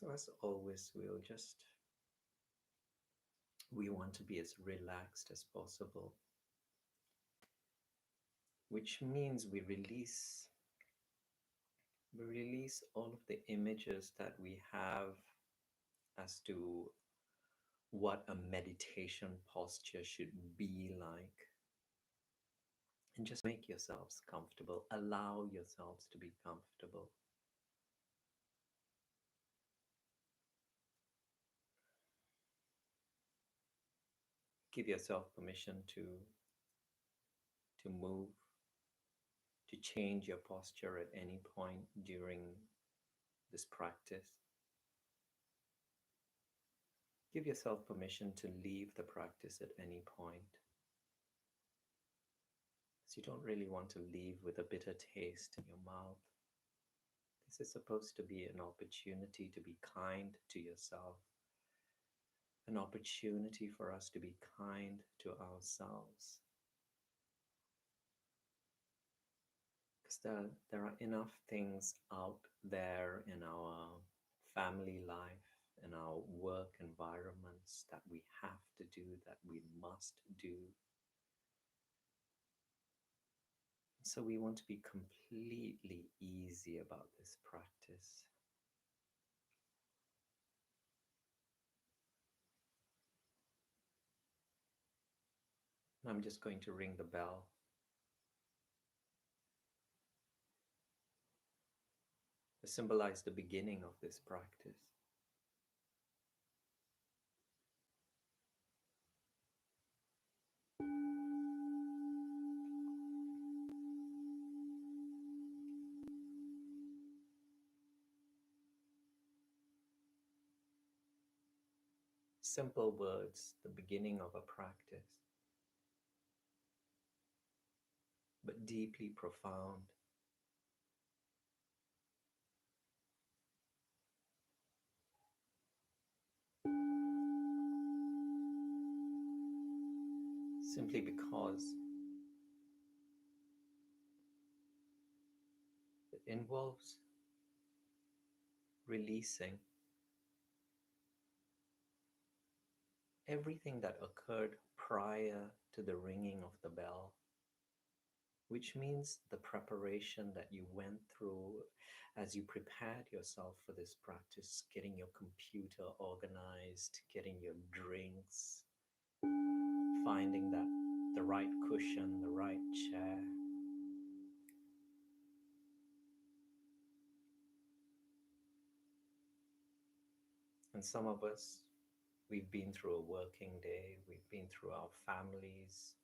So as always, we want to be as relaxed as possible, which means we release all of the images that we have as to what a meditation posture should be like, and just make yourselves comfortable. Allow yourselves to be comfortable. Give yourself permission to move, to change your posture at any point during this practice. Give yourself permission to leave the practice at any point. So you don't really want to leave with a bitter taste in your mouth. This is supposed to be an opportunity to be kind to yourself, an opportunity for us to be kind to ourselves. Because there are enough things out there in our family life, in our work environments that we have to do, that we must do. So we want to be completely easy about this practice. I'm just going to ring the bell. To symbolize the beginning of this practice. Simple words, the beginning of a practice, but deeply profound. Simply because it involves releasing everything that occurred prior to the ringing of the bell, which means the preparation that you went through as you prepared yourself for this practice, getting your computer organized, getting your drinks, finding that the right cushion, the right chair. And some of us, we've been through a working day, we've been through our families,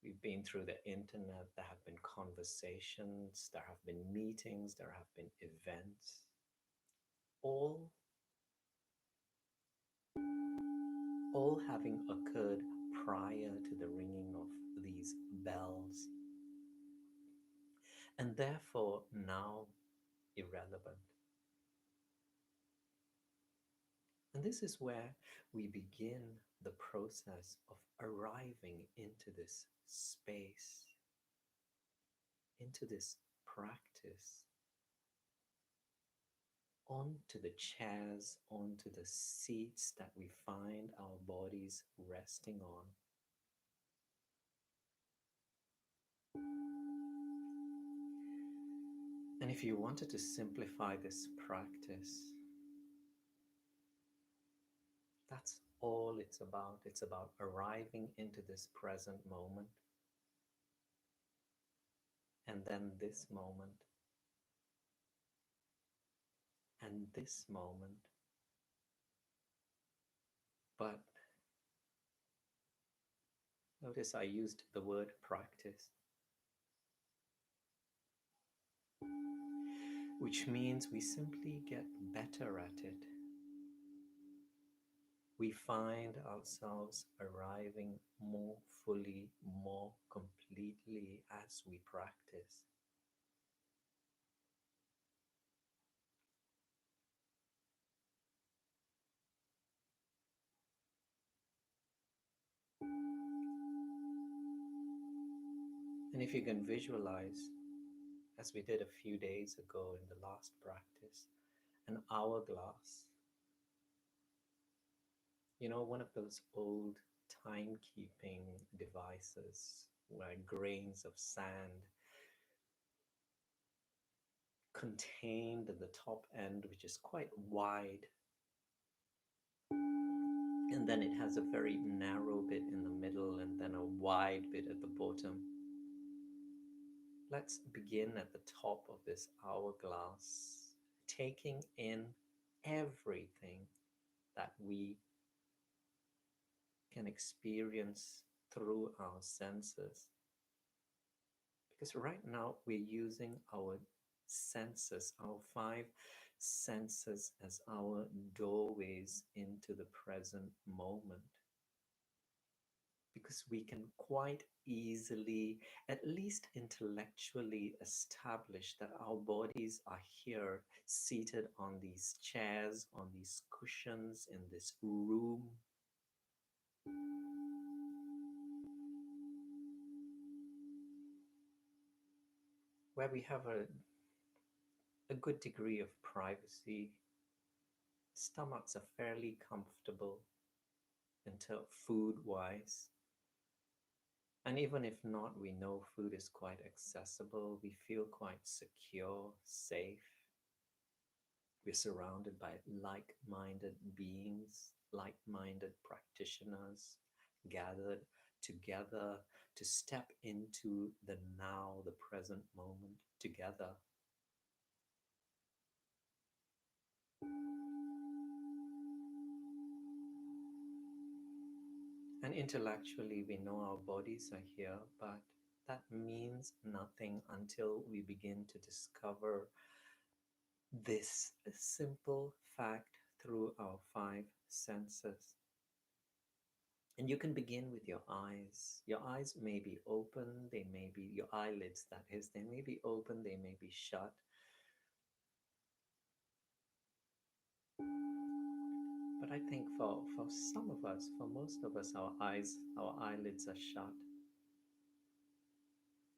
we've been through the internet, there have been conversations, there have been meetings, there have been events, all having occurred prior to the ringing of these bells, and therefore now irrelevant. And this is where we begin the process of arriving into this space, into this practice, onto the chairs, onto the seats that we find our bodies resting on. And if you wanted to simplify this practice, that's all it's about. It's about arriving into this present moment, and then this moment, and this moment. But notice I used the word practice, which means we simply get better at it. We find ourselves arriving more fully, more completely as we practice. And if you can visualize as we did a few days ago in the last practice, an hourglass. One of those old timekeeping devices where grains of sand contained at the top end, which is quite wide, and then it has a very narrow bit in the middle and then a wide bit at the bottom. Let's begin at the top of this hourglass, taking in everything that we can experience through our senses. Because right now we're using our senses, our five senses, as our doorways into the present moment. Because we can quite easily, at least intellectually, establish that our bodies are here, seated on these chairs, on these cushions, in this room. Where we have a good degree of privacy. Stomachs are fairly comfortable until food-wise. And even if not, we know food is quite accessible. We feel quite secure, safe. We're surrounded by like-minded beings, like-minded practitioners gathered together to step into the now, the present moment together. And intellectually, we know our bodies are here, but that means nothing until we begin to discover this simple fact through our five senses. And you can begin with your eyes. Your eyes may be open, they may be, your eyelids that is, they may be open, they may be shut. But I think for some of us, for most of us, our eyelids are shut.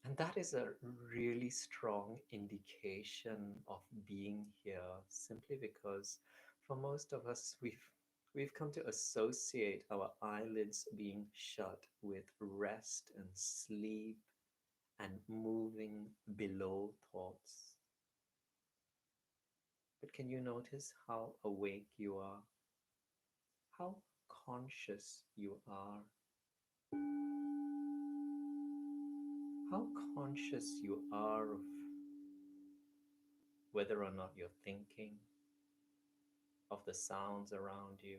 And that is a really strong indication of being here, simply because for most of us, we've come to associate our eyelids being shut with rest and sleep and moving below thoughts. But can you notice how awake you are? How conscious you are? How conscious you are of whether or not you're thinking, of the sounds around you,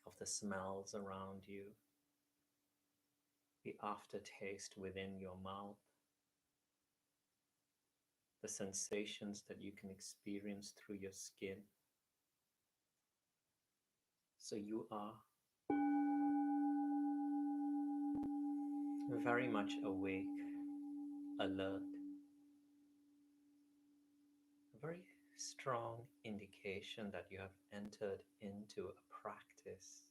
of the smells around you, the aftertaste within your mouth, the sensations that you can experience through your skin. So you are very much awake, alert, a very strong indication that you have entered into a practice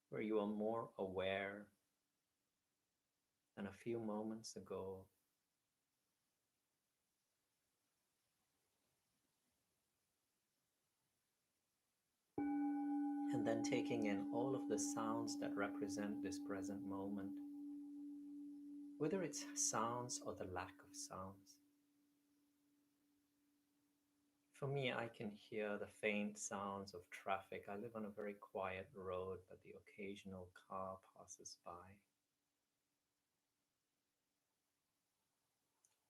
where you are more aware than a few moments ago. And then taking in all of the sounds that represent this present moment, whether it's sounds or the lack of sounds. For me, I can hear the faint sounds of traffic. I live on a very quiet road, but the occasional car passes by.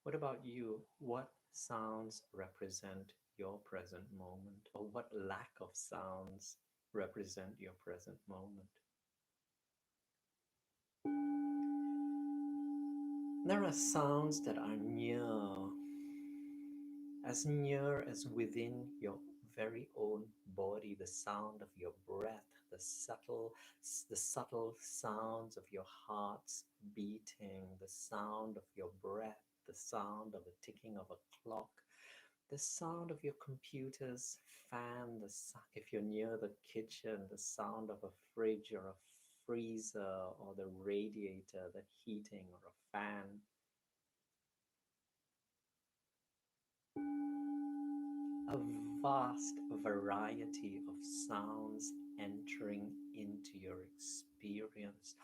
What about you? What sounds represent your present moment? Or what lack of sounds represent your present moment? There are sounds that are near as within your very own body, the sound of your breath, the subtle sounds of your heart's beating, the sound of your breath, the sound of the ticking of a clock, The sound of your computer's fan, if you're near the kitchen, the sound of a fridge or a freezer or the radiator, the heating or a fan. A vast variety of sounds entering into your experience,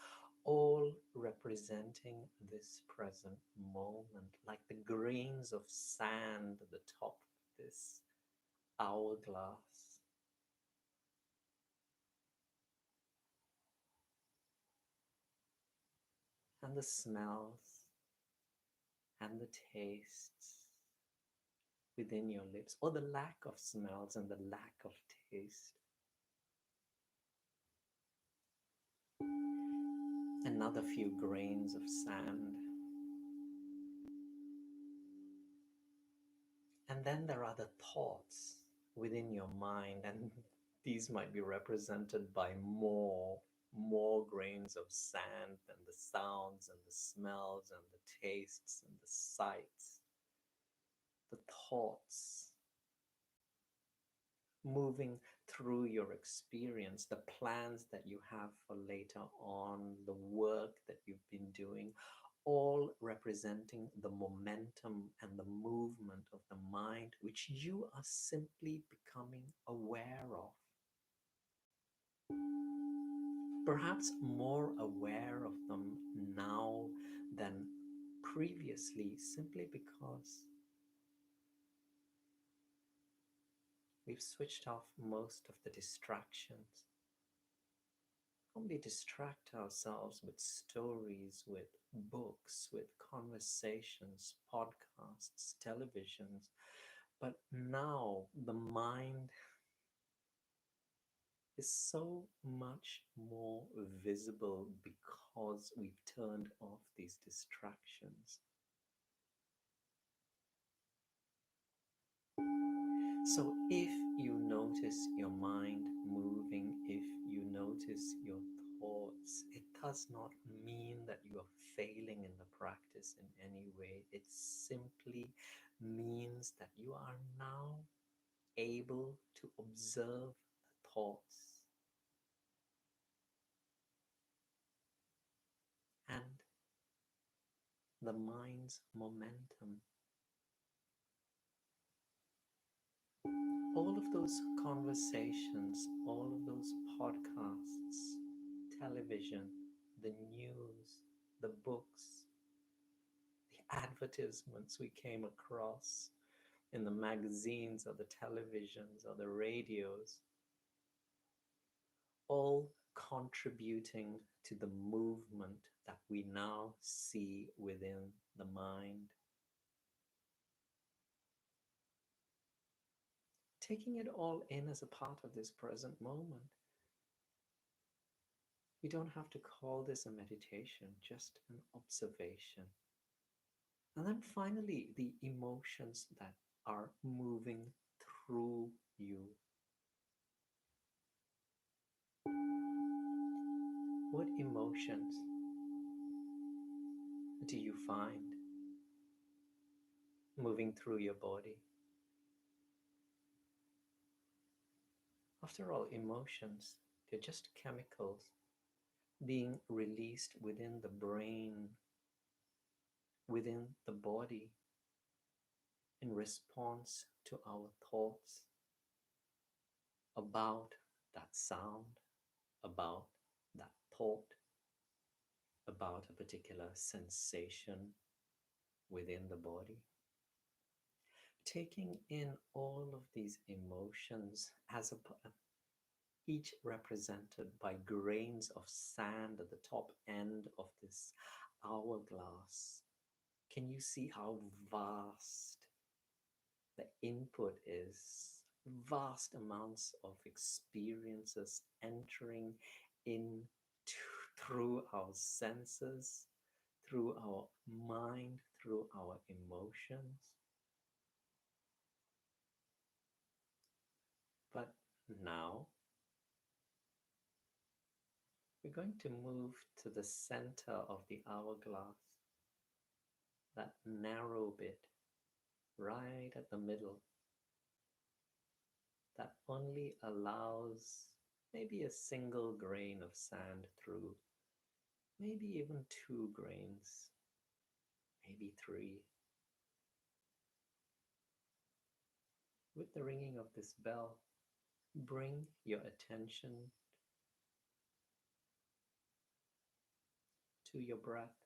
all representing this present moment, like the grains of sand at the top of this hourglass. And the smells and the tastes within your lips, or the lack of smells and the lack of taste. Another few grains of sand. And then there are the thoughts within your mind, and these might be represented by more grains of sand than the sounds and the smells and the tastes and the sights. The thoughts moving through your experience, the plans that you have for later on, the work that you've been doing, all representing the momentum and the movement of the mind, which you are simply becoming aware of. Perhaps more aware of them now than previously, simply because we've switched off most of the distractions. Only distract ourselves with stories, with books, with conversations, podcasts, televisions. But now the mind is so much more visible because we've turned off these distractions. So if you notice your mind moving, if you notice your thoughts, it does not mean that you are failing in the practice in any way. It simply means that you are now able to observe the thoughts and the mind's momentum. All of those conversations, all of those podcasts, television, the news, the books, the advertisements we came across in the magazines or the televisions or the radios, all contributing to the movement that we now see within the mind. Taking it all in as a part of this present moment. We don't have to call this a meditation, just an observation. And then finally, the emotions that are moving through you. What emotions do you find moving through your body? After all, emotions, they're just chemicals being released within the brain, within the body, in response to our thoughts about that sound, about that thought, about a particular sensation within the body. Taking in all of these emotions each represented by grains of sand at the top end of this hourglass. Can you see how vast the input is? Vast amounts of experiences entering in through our senses, through our mind, through our emotions. But now we're going to move to the center of the hourglass, that narrow bit right at the middle. that only allows maybe a single grain of sand through, maybe even two grains, maybe three. With the ringing of this bell, bring your attention to your breath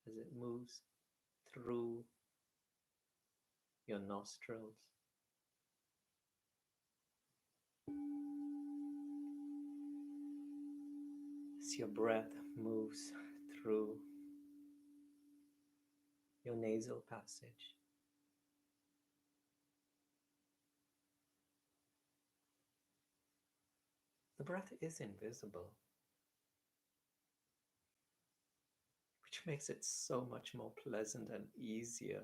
as it moves through your nostrils. As your breath moves through your nasal passage, the breath is invisible, which makes it so much more pleasant and easier,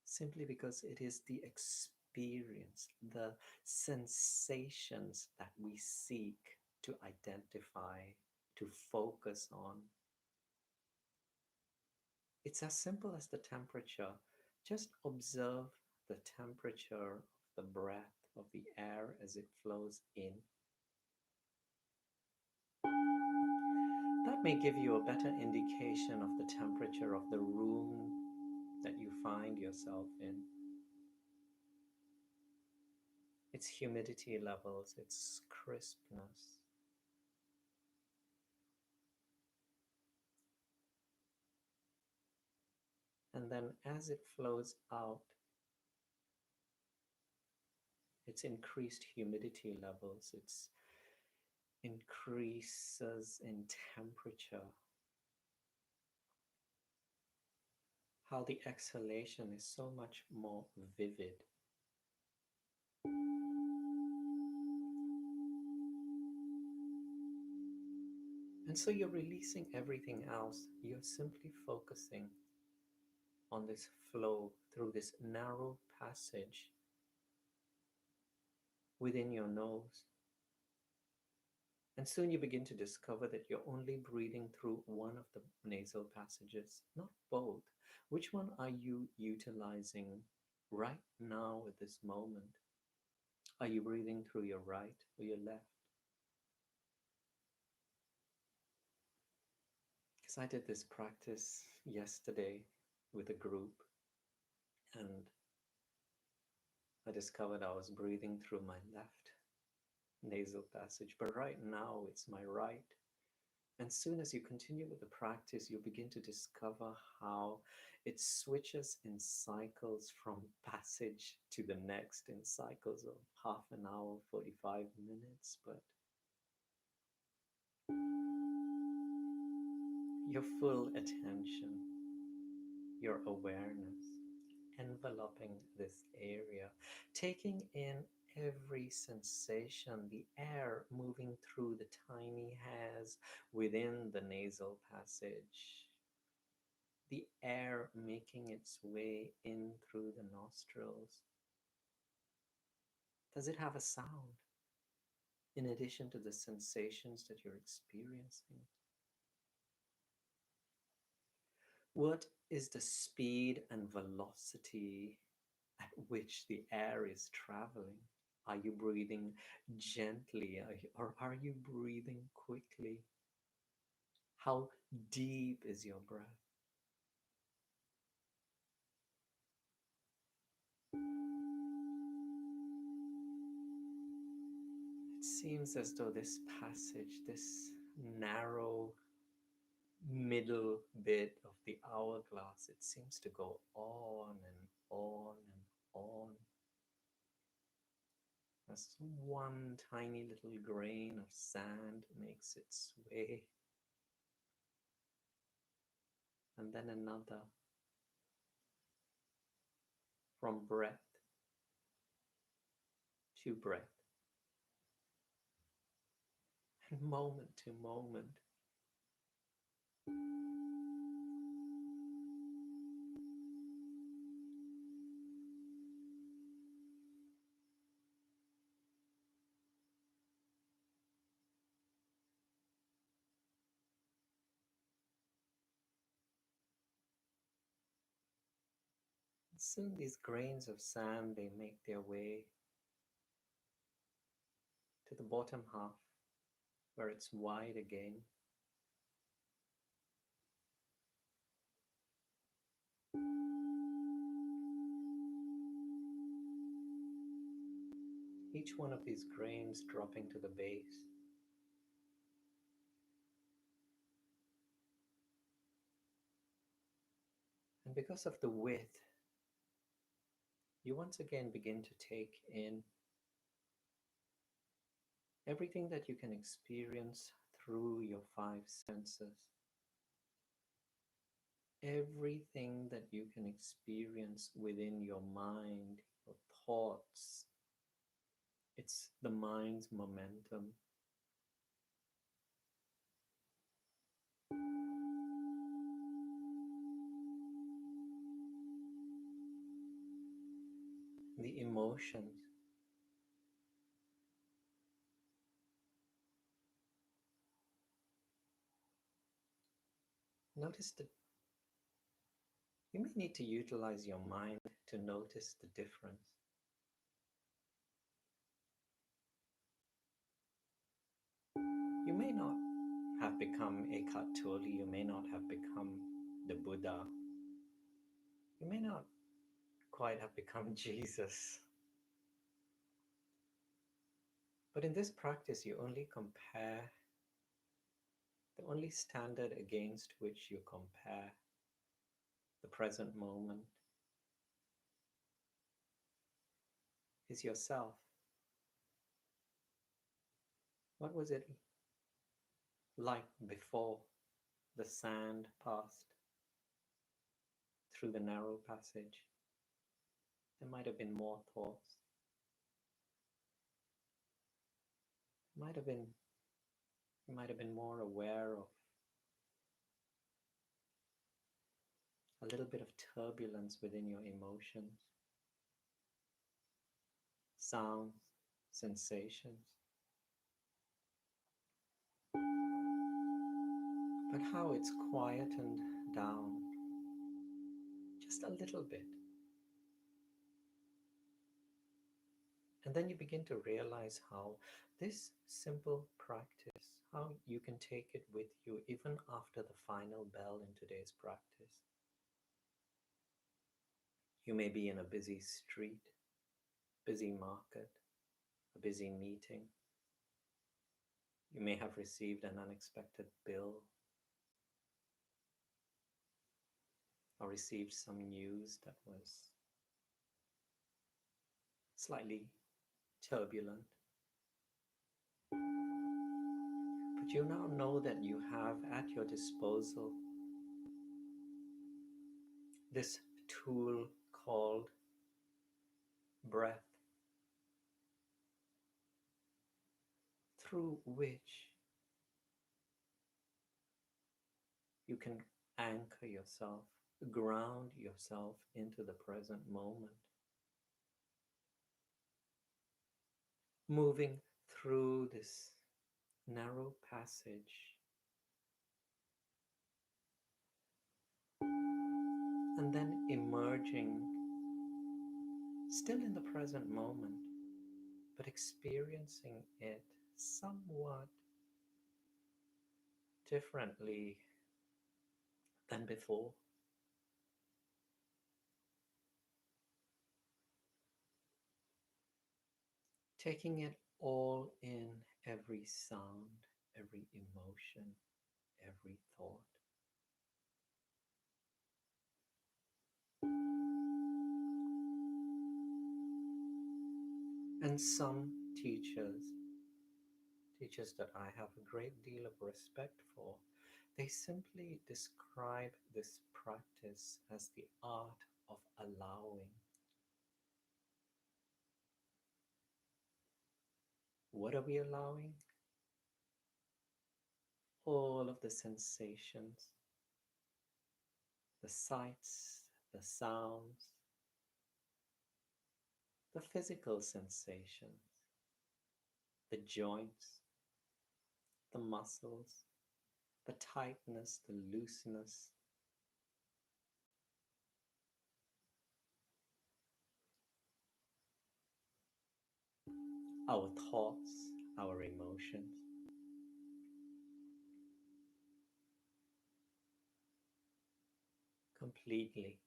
simply because it is the experience, the sensations that we seek to identify, to focus on. It's as simple as the temperature. Just observe the temperature of the breath of the air as it flows in. That may give you a better indication of the temperature of the room that you find yourself in. Its humidity levels, its crispness. And then as it flows out, its increased humidity levels, its increases in temperature, how the exhalation is so much more vivid. And so you're releasing everything else. You're simply focusing on this flow through this narrow passage within your nose. And soon you begin to discover that you're only breathing through one of the nasal passages, not both. Which one are you utilizing right now at this moment? Are you breathing through your right or your left? Because I did this practice yesterday with a group, and I discovered I was breathing through my left nasal passage, but right now it's my right. And soon as you continue with the practice, you begin to discover how it switches in cycles from passage to the next, in cycles of half an hour, 45 minutes. But your full attention, your awareness, enveloping this area, taking in every sensation, the air moving through the tiny hairs within the nasal passage, the air making its way in through the nostrils. Does it have a sound in addition to the sensations that you're experiencing? What is the speed and velocity at which the air is traveling? Are you breathing gently or are you breathing quickly? How deep is your breath? It seems as though this passage, this narrow middle bit of the hourglass, it seems to go on and on and on. As one tiny little grain of sand makes its way, and then another, from breath to breath, and moment to moment. Soon these grains of sand, they make their way to the bottom half where it's wide again. Each one of these grains dropping to the base. And because of the width, you once again begin to take in everything that you can experience through your five senses. Everything that you can experience within your mind, your thoughts. It's the mind's momentum. The emotions. Notice that you may need to utilize your mind to notice the difference. You may not have become Eckhart Tolle, you may not have become the Buddha, you may not quite have become Jesus. But in this practice, you only compare, the only standard against which you compare the present moment is yourself. What was it like before the sand passed through the narrow passage? There might have been more thoughts. You might have been more aware of a little bit of turbulence within your emotions, sounds, sensations. But how it's quietened down just a little bit. And then you begin to realize how this simple practice, how you can take it with you even after the final bell in today's practice. You may be in a busy street, busy market, a busy meeting. You may have received an unexpected bill or received some news that was slightly turbulent. But you now know that you have at your disposal this tool called breath, through which you can anchor yourself, ground yourself into the present moment, moving through this narrow passage and then emerging still in the present moment, but experiencing it somewhat differently than before. Taking it all in, every sound, every emotion, every thought. And some teachers that I have a great deal of respect for, they simply describe this practice as the art of allowing. What are we allowing? All of the sensations, the sights, the sounds, the physical sensations, the joints, the muscles, the tightness, the looseness, our thoughts, our emotions. Completely.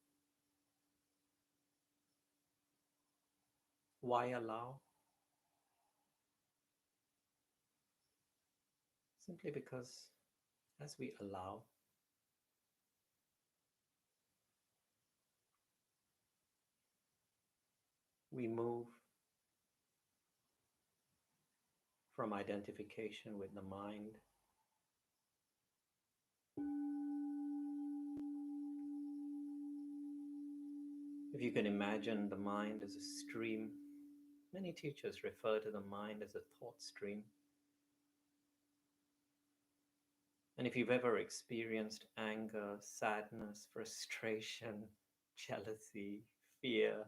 Why allow? Simply because as we allow, we move from identification with the mind. If you can imagine the mind as a stream, many teachers refer to the mind as a thought stream. And if you've ever experienced anger, sadness, frustration, jealousy, fear,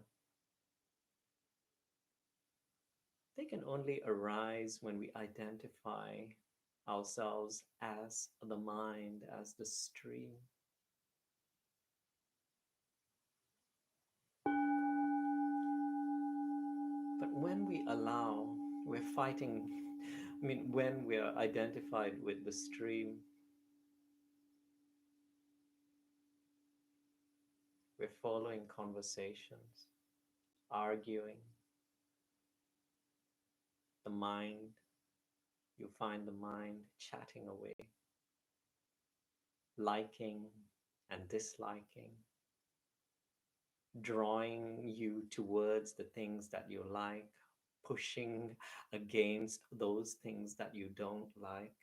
they can only arise when we identify ourselves as the mind, as the stream. But when we allow, we're fighting. I mean, when we are identified with the stream, we're following conversations, arguing. The mind, you find the mind chatting away, liking and disliking, drawing you towards the things that you like, pushing against those things that you don't like.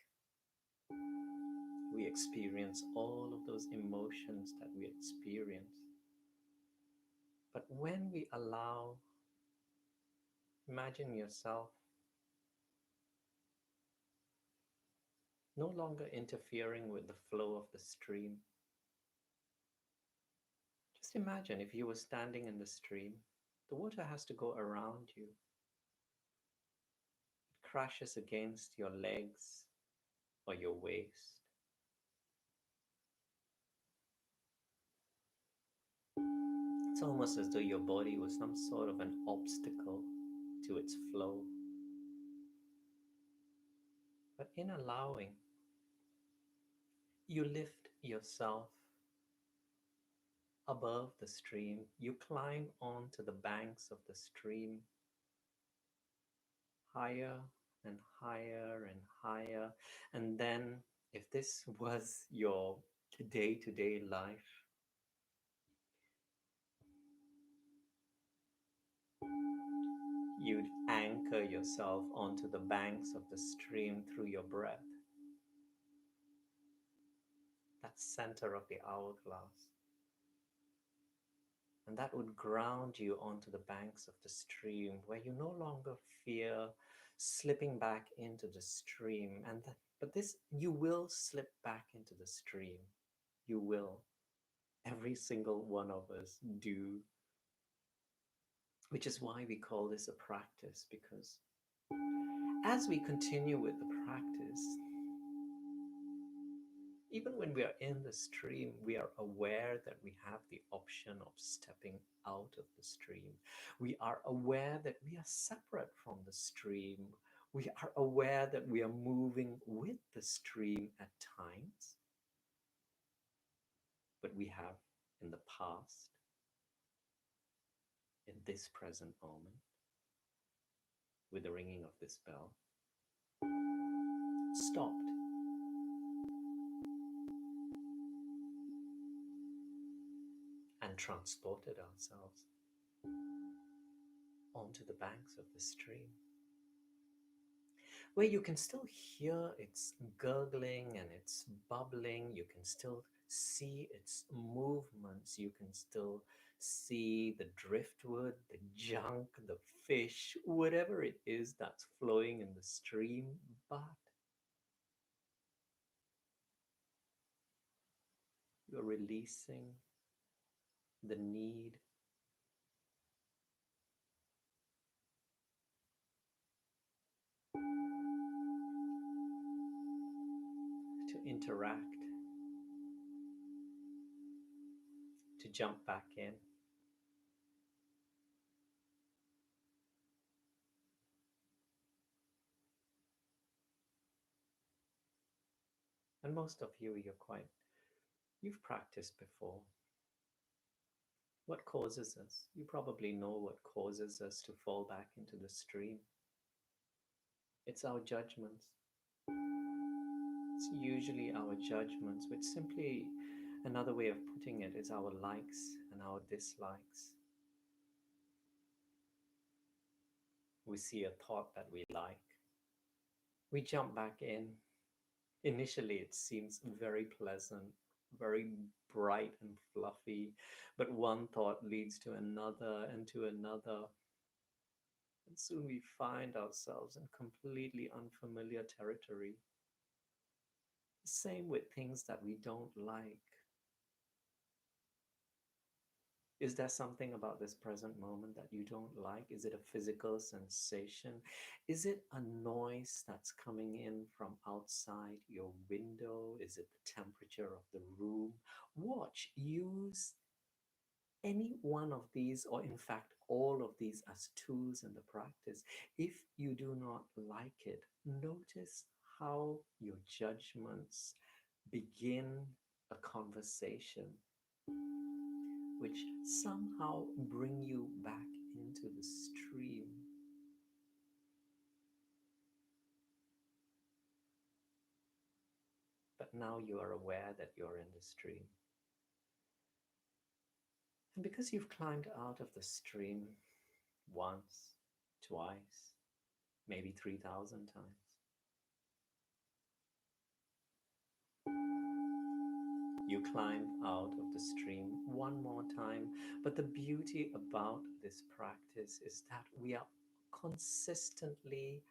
We experience all of those emotions that we experience. But when we allow, imagine yourself no longer interfering with the flow of the stream. Just imagine if you were standing in the stream, the water has to go around you. It crashes against your legs or your waist. It's almost as though your body was some sort of an obstacle to its flow. But in allowing, you lift yourself above the stream. You climb onto the banks of the stream, higher and higher and higher. And then, if this was your day to day life, you'd anchor yourself onto the banks of the stream through your breath, that center of the hourglass. And that would ground you onto the banks of the stream where you no longer fear slipping back into the stream. But this, you will slip back into the stream. You will. Every single one of us do. Which is why we call this a practice, because as we continue with the practice, even when we are in the stream, we are aware that we have the option of stepping out of the stream. We are aware that we are separate from the stream. We are aware that we are moving with the stream at times, but we have in the past, in this present moment, with the ringing of this bell, stopped and transported ourselves onto the banks of the stream, where you can still hear its gurgling and its bubbling. You can still see its movements. You can still see the driftwood, the junk, the fish, whatever it is that's flowing in the stream. But you're releasing the need to interact, to jump back in. And most of you, you've practiced before. What causes us? You probably know what causes us to fall back into the stream. It's our judgments. It's usually our judgments, which simply, another way of putting it, is our likes and our dislikes. We see a thought that we like. We jump back in. Initially, it seems very pleasant, very bright and fluffy, but one thought leads to another and to another. And soon we find ourselves in completely unfamiliar territory. Same with things that we don't like. Is there something about this present moment that you don't like? Is it a physical sensation? Is it a noise that's coming in from outside your window? Is it the temperature of the room? Use any one of these, or in fact, all of these, as tools in the practice. If you do not like it, notice how your judgments begin a conversation which somehow bring you back into the stream. But now you are aware that you're in the stream. And because you've climbed out of the stream once, twice, maybe 3,000 times, you climb out of the stream one more time. But the beauty about this practice is that we are consistently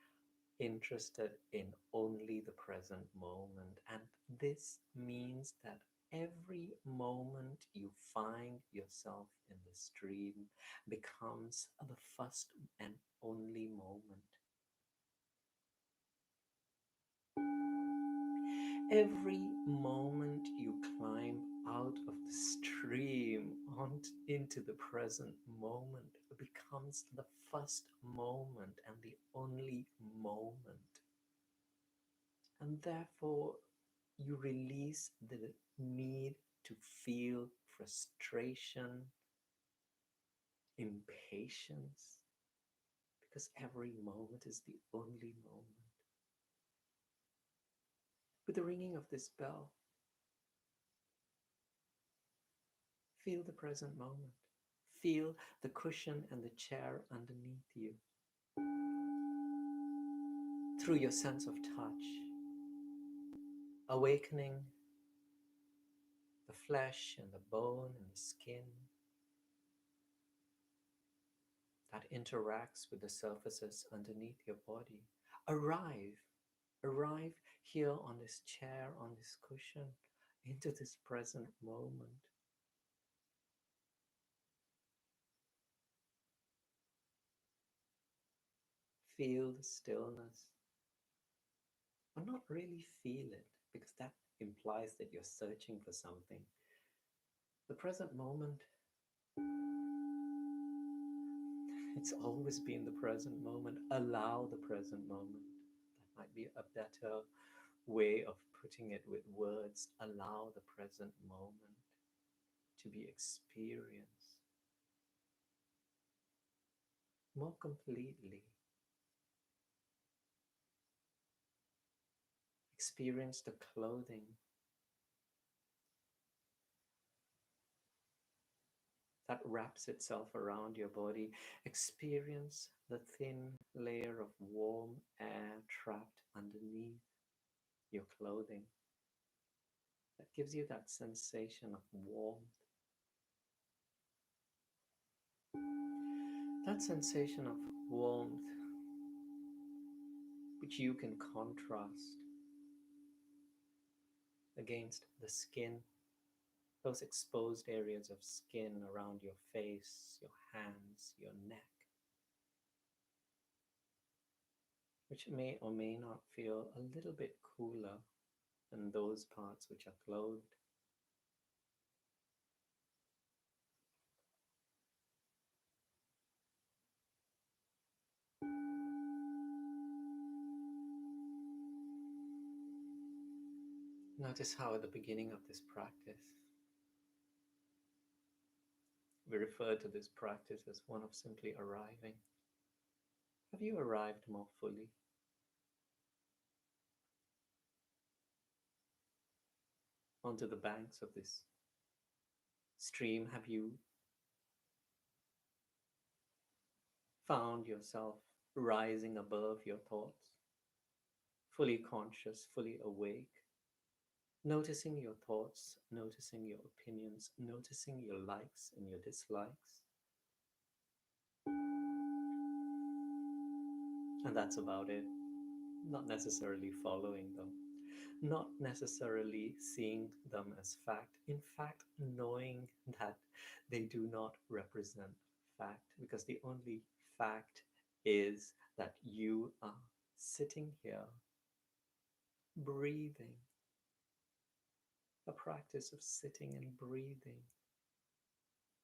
interested in only the present moment. And this means that every moment you find yourself in the stream becomes the first and only moment. Every moment you climb out of the stream into the present moment becomes the first moment and the only moment. And therefore, you release the need to feel frustration, impatience, because every moment is the only moment. With the ringing of this bell, feel the present moment. Feel the cushion and the chair underneath you. Through your sense of touch, awakening the flesh and the bone and the skin that interacts with the surfaces underneath your body. Arrive here on this chair, on this cushion, into this present moment. Feel the stillness, or not really feel it, because that implies that you're searching for something. The present moment, it's always been the present moment. Allow the present moment. That might be a better way of putting it with words. Allow the present moment to be experienced more completely. Experience the clothing that wraps itself around your body. Experience the thin layer of warm air trapped underneath your clothing that gives you that sensation of warmth. That sensation of warmth, which you can contrast against the skin, those exposed areas of skin around your face, your hands, your neck, which may or may not feel a little bit cooler than those parts which are clothed. Notice how at the beginning of this practice, we refer to this practice as one of simply arriving. Have you arrived more fully onto the banks of this stream? Have you found yourself rising above your thoughts, fully conscious, fully awake, noticing your thoughts, noticing your opinions, noticing your likes and your dislikes? And that's about it. Not necessarily following them, not necessarily seeing them as fact. In fact, knowing that they do not represent fact, because the only fact is that you are sitting here, breathing, a practice of sitting and breathing,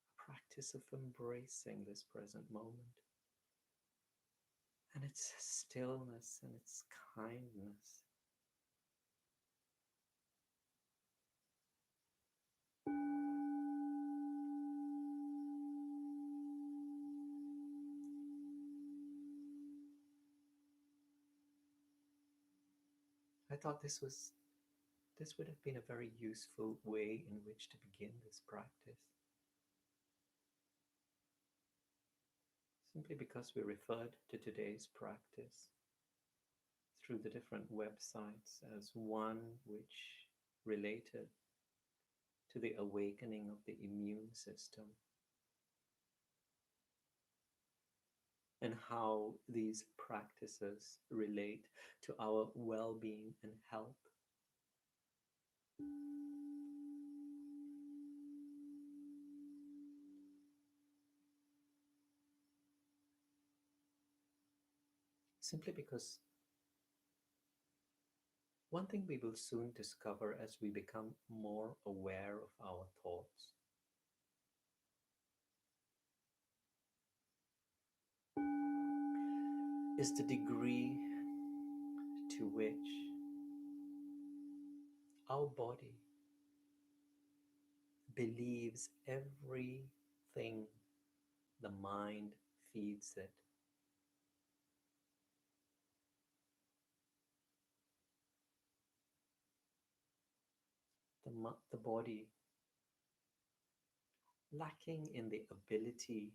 a practice of embracing this present moment and its stillness and its kindness. I thought this would have been a very useful way in which to begin this practice, simply because we referred to today's practice through the different websites as one which related to the awakening of the immune system and how these practices relate to our well-being and health. Simply because one thing we will soon discover as we become more aware of our thoughts is the degree to which our body believes everything the mind feeds it. The body lacking in the ability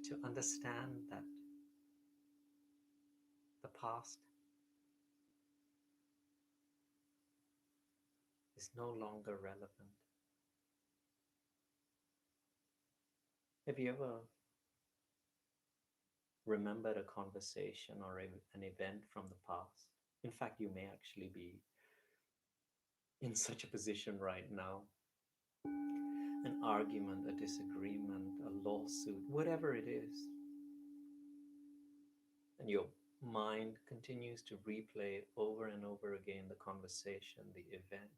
to understand that the past is no longer relevant. Have you ever remembered a conversation or an event from the past? In fact, you may actually be in such a position right now. An argument, a disagreement, a lawsuit, whatever it is. And your mind continues to replay over and over again the conversation, the event.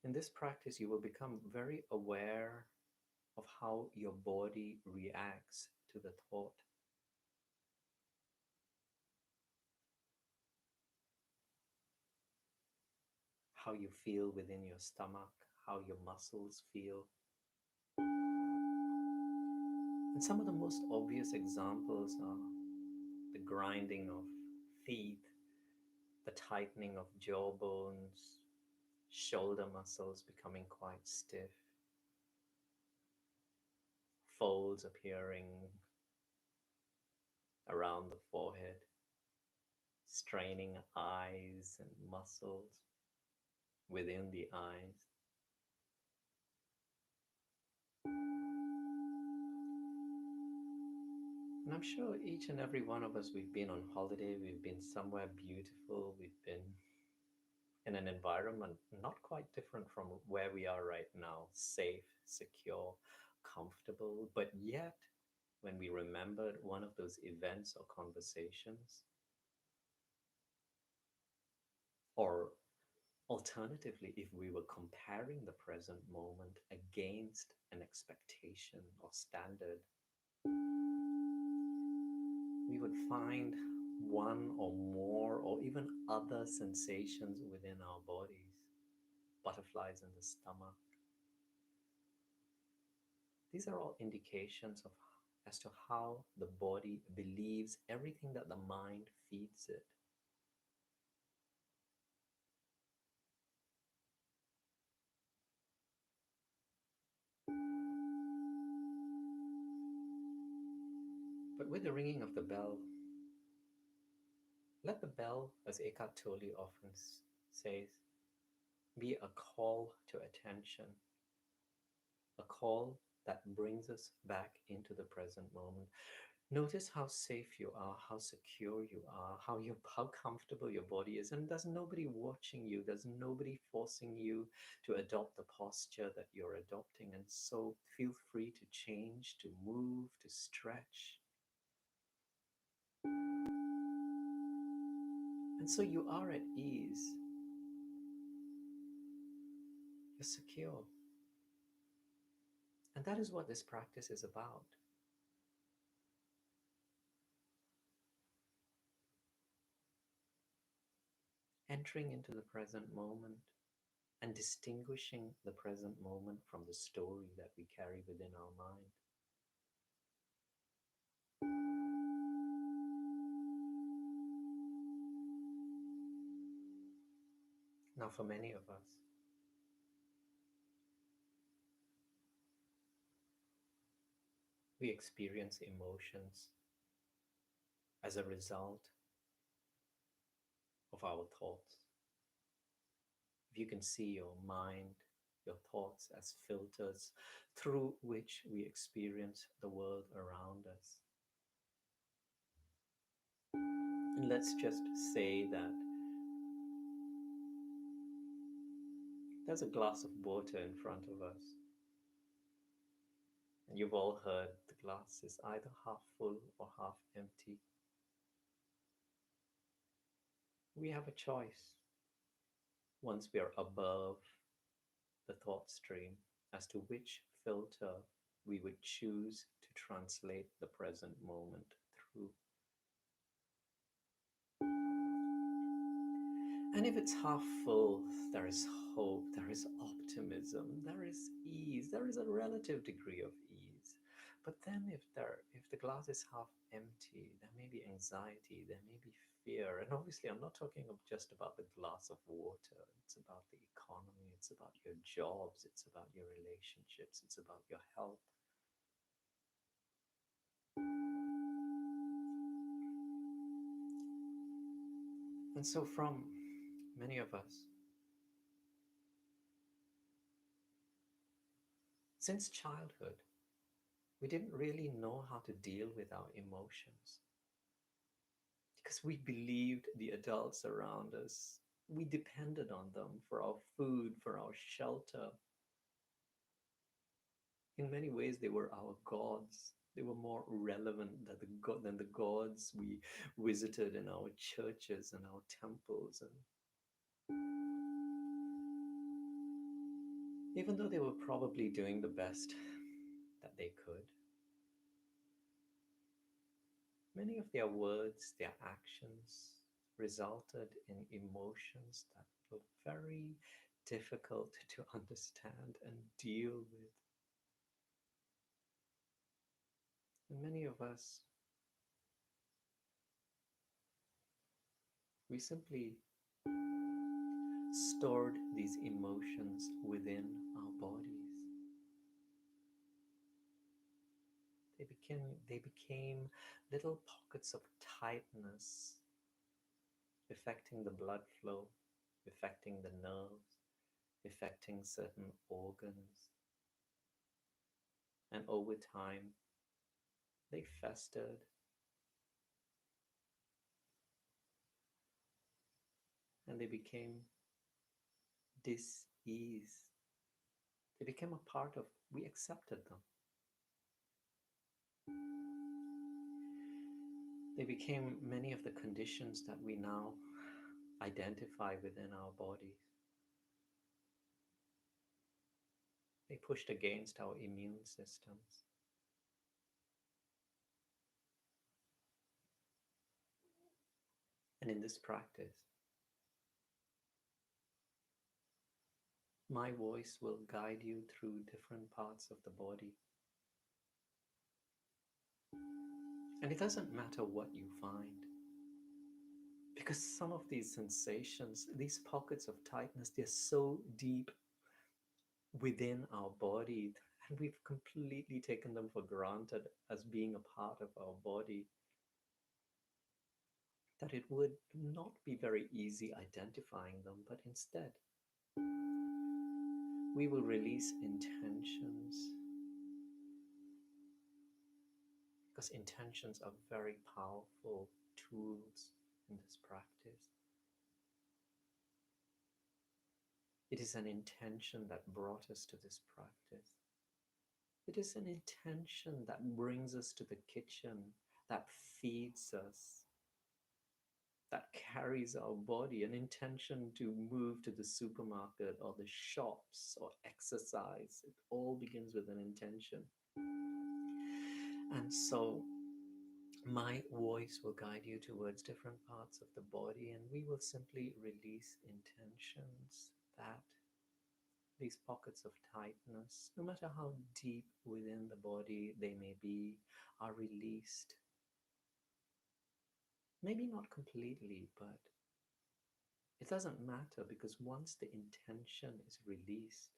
In this practice, you will become very aware of how your body reacts to the thought. How you feel within your stomach, how your muscles feel. And some of the most obvious examples are the grinding of teeth, the tightening of jaw bones, shoulder muscles becoming quite stiff, folds appearing around the forehead, straining eyes and muscles within the eyes. And I'm sure each and every one of us, we've been on holiday, we've been somewhere beautiful, we've been in an environment not quite different from where we are right now, safe, secure, comfortable, but yet when we remembered one of those events or conversations, or alternatively, if we were comparing the present moment against an expectation or standard, we would find one or more or even other sensations within our bodies, butterflies in the stomach. These are all indications of as to how the body believes everything that the mind feeds it. But with the ringing of the bell, let the bell, as Eckhart Tolle often says, be a call to attention, a call that brings us back into the present moment. Notice how safe you are, how secure you are, how comfortable your body is, and there's nobody watching you. There's nobody forcing you to adopt the posture that you're adopting, and so feel free to change, to move, to stretch. And so you are at ease. You're secure. And that is what this practice is about. Entering into the present moment and distinguishing the present moment from the story that we carry within our mind. Now, for many of us, we experience emotions as a result of our thoughts. If you can see your mind, your thoughts as filters through which we experience the world around us. And let's just say that there's a glass of water in front of us. And you've all heard the glass is either half full or half empty. We have a choice once we are above the thought stream as to which filter we would choose to translate the present moment through. And if it's half full, there is hope, there is optimism, there is ease, there is a relative degree of ease. But then if the glass is half empty, there may be anxiety, there may be fear. And obviously I'm not talking just about the glass of water. It's about the economy, it's about your jobs, it's about your relationships, it's about your health. And so from many of us, since childhood, we didn't really know how to deal with our emotions because we believed the adults around us. We depended on them for our food, for our shelter. In many ways, they were our gods. They were more relevant than the gods we visited in our churches and our temples. And even though they were probably doing the best that they could, many of their words, their actions resulted in emotions that were very difficult to understand and deal with. And many of us, we simply stored these emotions within our bodies. They became little pockets of tightness, affecting the blood flow, affecting the nerves, affecting certain organs. And over time, they festered and they became dis-ease. They became a part of, we accepted them. They became many of the conditions that we now identify within our bodies. They pushed against our immune systems. And in this practice, my voice will guide you through different parts of the body. And it doesn't matter what you find, because some of these sensations, these pockets of tightness, they're so deep within our body, and we've completely taken them for granted as being a part of our body, that it would not be very easy identifying them. But instead, we will release intentions, because intentions are very powerful tools in this practice. It is an intention that brought us to this practice. It is an intention that brings us to the kitchen, that feeds us, that carries our body, an intention to move to the supermarket or the shops or exercise. It all begins with an intention. And so my voice will guide you towards different parts of the body, and we will simply release intentions that these pockets of tightness, no matter how deep within the body they may be, are released. Maybe not completely, but it doesn't matter, because once the intention is released,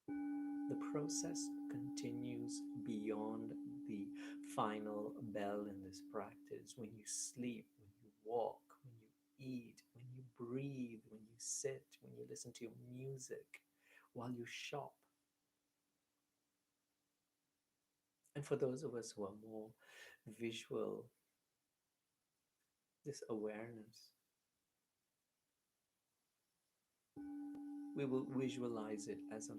the process continues beyond the final bell in this practice. When you sleep, when you walk, when you eat, when you breathe, when you sit, when you listen to your music, while you shop. And for those of us who are more visual, this awareness, we will visualize it as a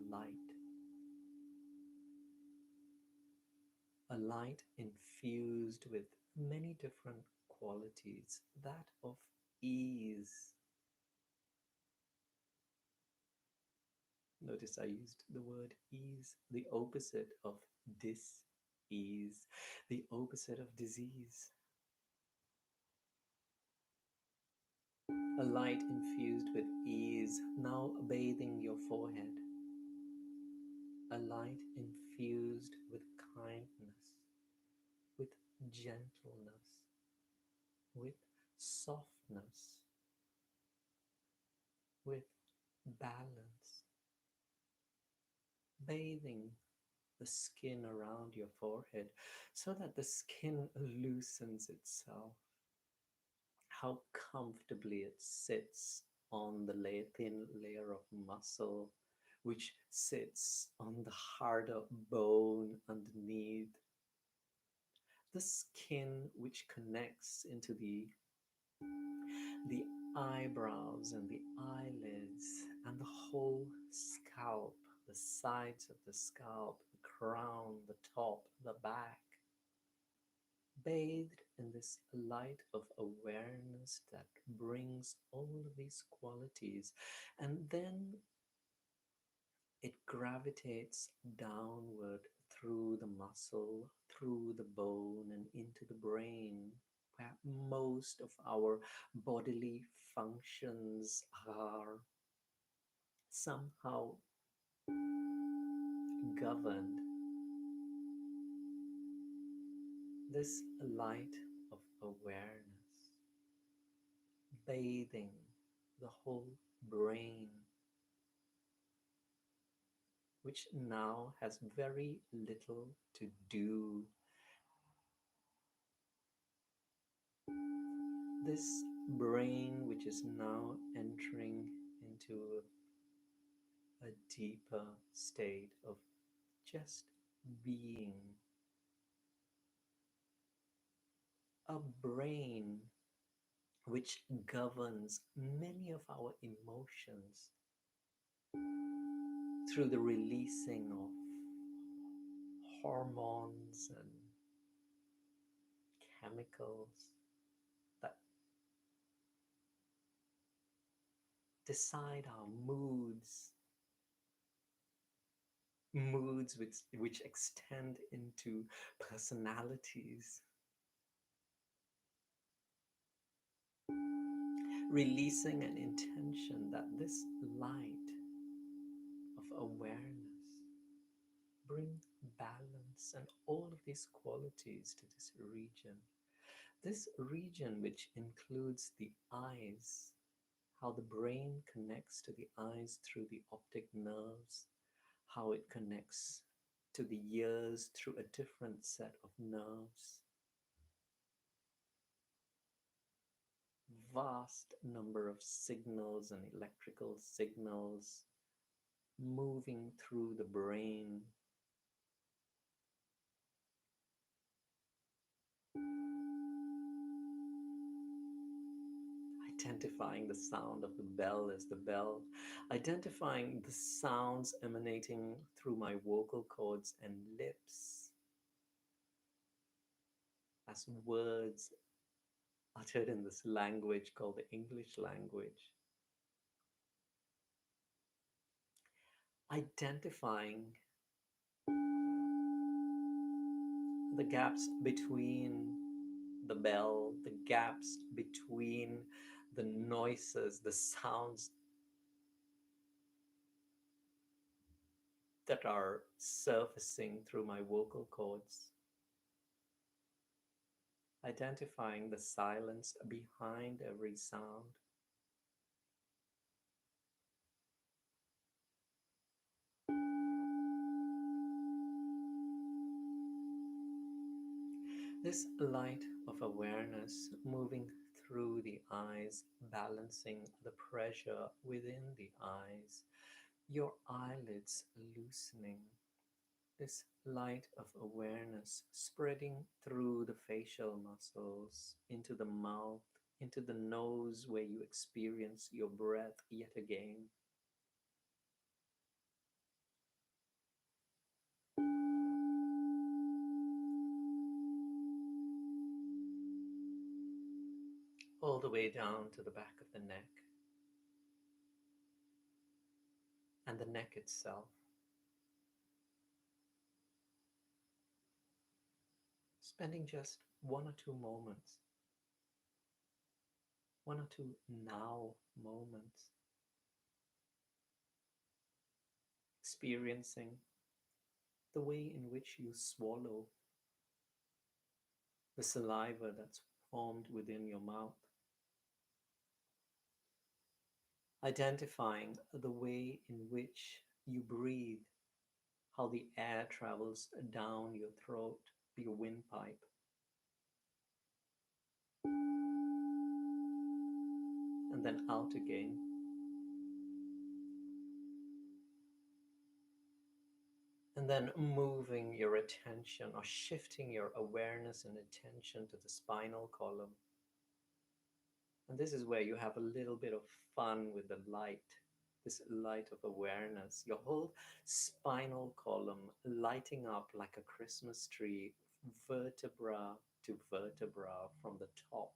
light infused with many different qualities, that of ease. Notice I used the word ease, the opposite of dis-ease, the opposite of disease. A light infused with ease, now bathing your forehead. A light infused with kindness, with gentleness, with softness, with balance, bathing the skin around your forehead so that the skin loosens itself. How comfortably it sits on the thin layer of muscle, which sits on the harder bone underneath. The skin which connects into the eyebrows and the eyelids and the whole scalp, the sides of the scalp, the crown, the top, the back, bathed in this light of awareness that brings all of these qualities. And then it gravitates downward through the muscle, through the bone, and into the brain, where most of our bodily functions are somehow governed. This light of awareness bathing the whole brain, which now has very little to do. This brain, which is now entering into a deeper state of just being. A brain which governs many of our emotions through the releasing of hormones and chemicals that decide our moods which extend into personalities. releasing an intention that this light of awareness bring balance and all of these qualities to this region. This region, which includes the eyes, how the brain connects to the eyes through the optic nerves, how it connects to the ears through a different set of nerves. Vast number of signals and electrical signals moving through the brain, identifying the sound of the bell as the bell, identifying the sounds emanating through my vocal cords and lips as words uttered in this language called the English language, identifying the gaps between the bell, the gaps between the noises, the sounds that are surfacing through my vocal cords, identifying the silence behind every sound. This light of awareness moving through the eyes, balancing the pressure within the eyes, your eyelids loosening. This light of awareness spreading through the facial muscles, into the mouth, into the nose where you experience your breath yet again. All the way down to the back of the neck and the neck itself. Spending just 1 or 2 moments, 1 or 2 now moments, experiencing the way in which you swallow the saliva that's formed within your mouth, identifying the way in which you breathe, how the air travels down your throat, your windpipe, and then out again. And then moving your attention or shifting your awareness and attention to the spinal column. And this is where you have a little bit of fun with the light, this light of awareness, your whole spinal column lighting up like a Christmas tree, vertebra to vertebra, from the top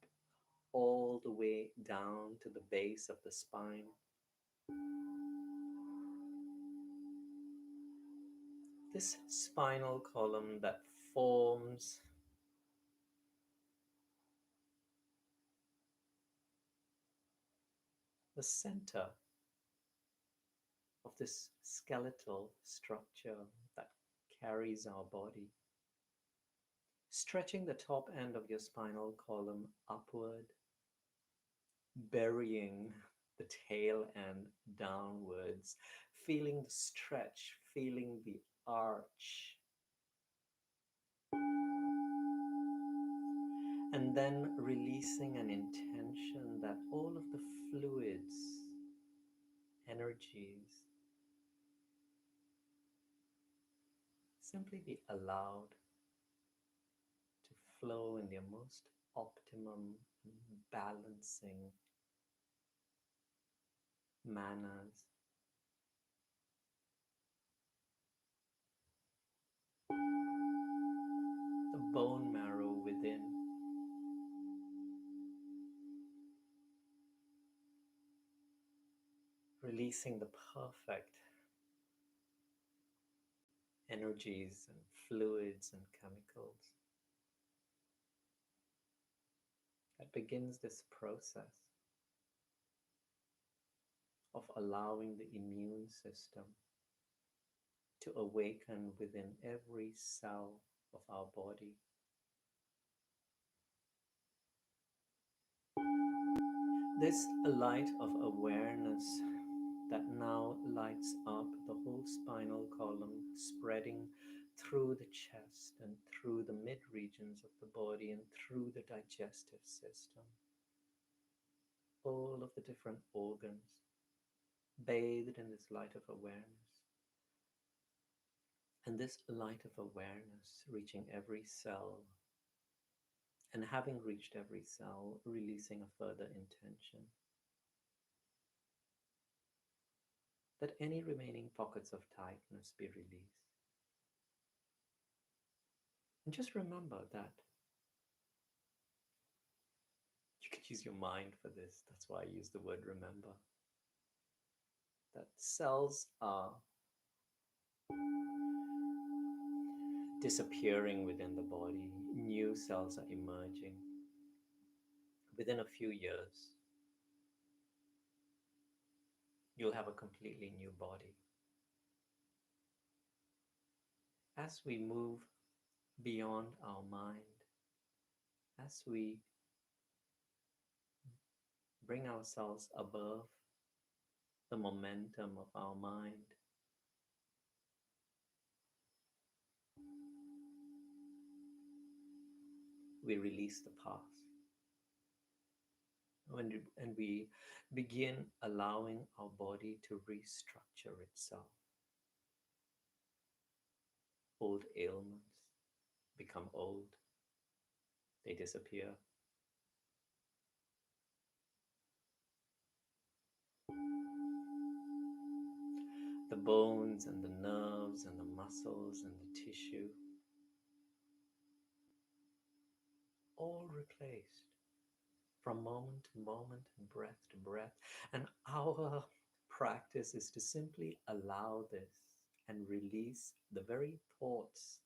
all the way down to the base of the spine. This spinal column that forms the center of this skeletal structure that carries our body. Stretching the top end of your spinal column upward, burying the tail end downwards, feeling the stretch, feeling the arch. And then releasing an intention that all of the fluids, energies, simply be allowed to flow in their most optimum, balancing manners. The bone marrow within, releasing the perfect energies and fluids and chemicals that begins this process. of allowing the immune system to awaken within every cell of our body. This light of awareness that now lights up the whole spinal column, spreading through the chest and through the mid regions of the body and through the digestive system. All of the different organs bathed in this light of awareness. And this light of awareness reaching every cell, and having reached every cell, releasing a further intention that any remaining pockets of tightness be released. And just remember that you could use your mind for this. That's why I use the word remember. That cells are disappearing within the body, new cells are emerging. Within a few years, you'll have a completely new body. As we move beyond our mind, as we bring ourselves above the momentum of our mind, we release the past. And we begin allowing our body to restructure itself. Old ailments become old, they disappear. The bones and the nerves and the muscles and the tissue, all replaced from moment to moment and breath to breath. And our practice is to simply allow this and release the very thoughts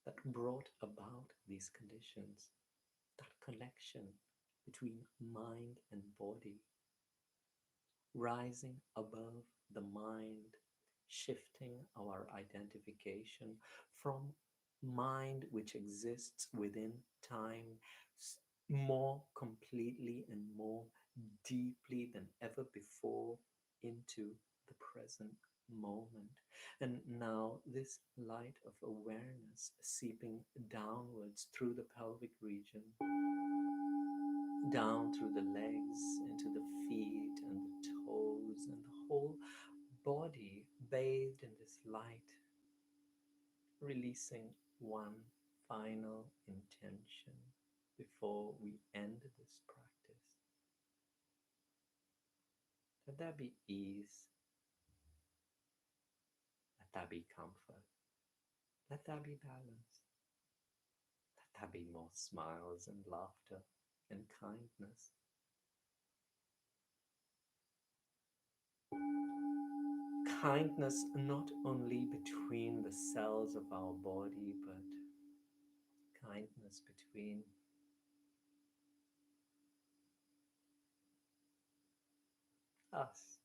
that brought about these conditions, that connection between mind and body, rising above the mind, shifting our identification from mind which exists within time more completely and more deeply than ever before into the present moment. And now this light of awareness seeping downwards through the pelvic region, down through the legs, into the feet and the toes, and the whole body bathed in this light, releasing one final intention before we end this practice. Let that be ease. Let that be comfort. Let that be balance. Let that be more smiles and laughter and kindness. Kindness not only between the cells of our body, but kindness between us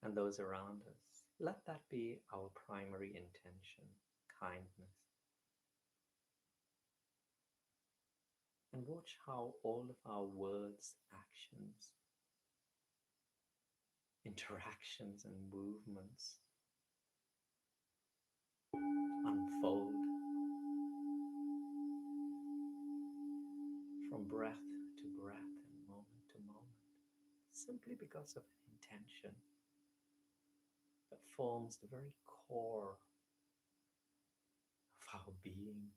and those around us. Let that be our primary intention, kindness. And watch how all of our words, actions, interactions, and movements unfold from breath to breath and moment to moment, simply because of an intention that forms the very core of our being.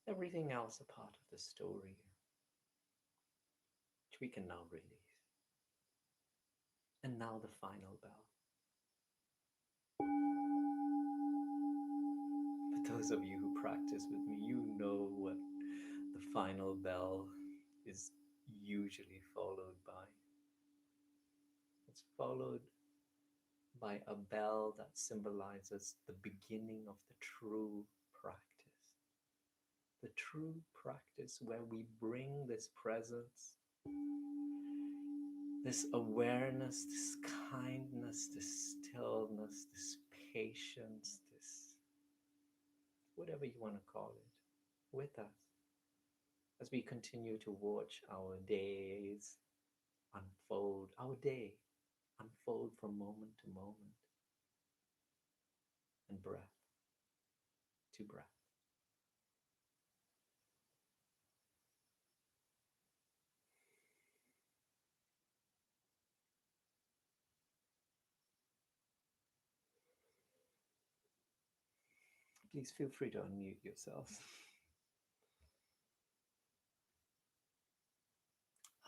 Everything else a part of the story, which we can now release. And now the final bell. For those of you who practice with me, you know what the final bell is usually followed by. It's followed by a bell that symbolizes the beginning of the true practice, the true practice where we bring this presence, this awareness, this kindness, this stillness, this patience, this whatever you want to call it, with us as we continue to watch our days unfold, our day unfold from moment to moment and breath to breath. Please feel free to unmute yourselves.